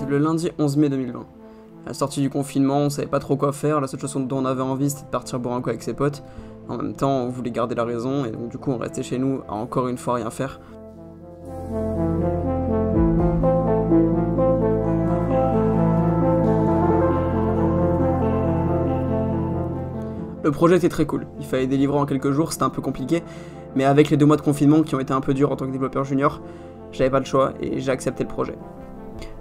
le lundi 11 mai 2020. À la sortie du confinement, on savait pas trop quoi faire, la seule chose dont on avait envie c'était de partir boire un coup avec ses potes. En même temps, on voulait garder la raison et donc du coup on restait chez nous à encore une fois rien faire. Le projet était très cool, il fallait délivrer en quelques jours, c'était un peu compliqué, mais avec les 2 mois de confinement qui ont été un peu durs en tant que développeur junior, j'avais pas le choix et j'ai accepté le projet.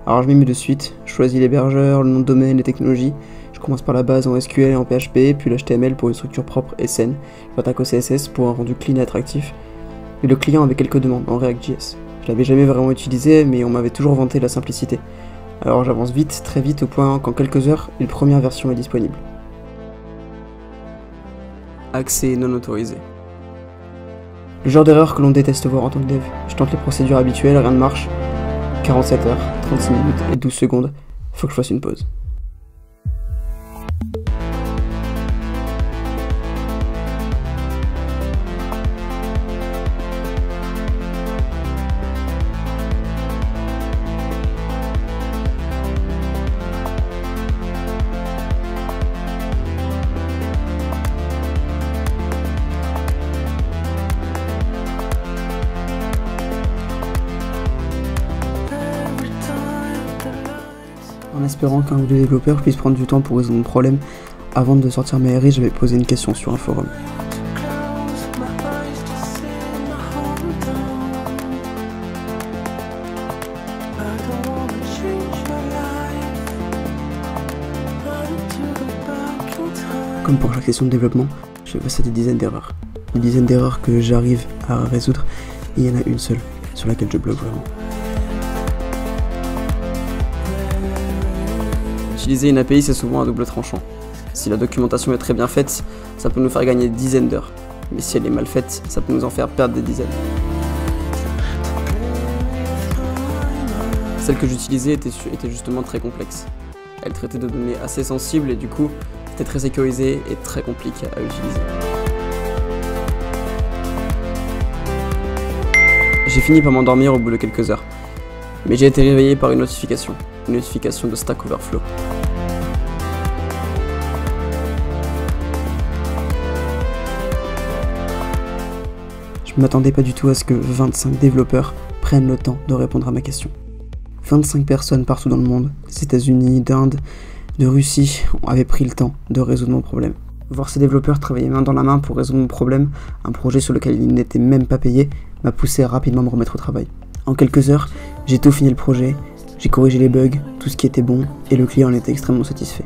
Alors je m'y mets de suite, je choisis l'hébergeur, le nom de domaine, les technologies, je commence par la base en SQL et en PHP, puis l'HTML pour une structure propre et saine, l'attaque au CSS pour un rendu clean et attractif, et le client avait quelques demandes en React.js. Je l'avais jamais vraiment utilisé, mais on m'avait toujours vanté la simplicité. Alors j'avance vite, très vite, au point qu'en quelques heures, une première version est disponible. Accès non autorisé. Le genre d'erreur que l'on déteste voir en tant que dev. Je tente les procédures habituelles, rien ne marche. 47 heures, 36 minutes et 12 secondes, faut que je fasse une pause. En espérant qu'un ou deux développeurs puissent prendre du temps pour résoudre mon problème, avant de sortir ma RI, j'avais posé une question sur un forum. Comme pour chaque question de développement, je vais passer des dizaines d'erreurs. Des dizaines d'erreurs que j'arrive à résoudre, et il y en a une seule sur laquelle je bloque vraiment. Utiliser une API, c'est souvent un double tranchant. Si la documentation est très bien faite, ça peut nous faire gagner des dizaines d'heures. Mais si elle est mal faite, ça peut nous en faire perdre des dizaines. Celle que j'utilisais était justement très complexe. Elle traitait de données assez sensibles et du coup, c'était très sécurisé et très compliqué à utiliser. J'ai fini par m'endormir au bout de quelques heures. Mais j'ai été réveillé par une notification de Stack Overflow. Je m'attendais pas du tout à ce que 25 développeurs prennent le temps de répondre à ma question. 25 personnes partout dans le monde, des États-Unis, d'Inde, de Russie, avaient pris le temps de résoudre mon problème. Voir ces développeurs travailler main dans la main pour résoudre mon problème, un projet sur lequel ils n'étaient même pas payés, m'a poussé à rapidement me remettre au travail. En quelques heures, j'ai tout fini le projet, j'ai corrigé les bugs, tout ce qui était bon, et le client en était extrêmement satisfait.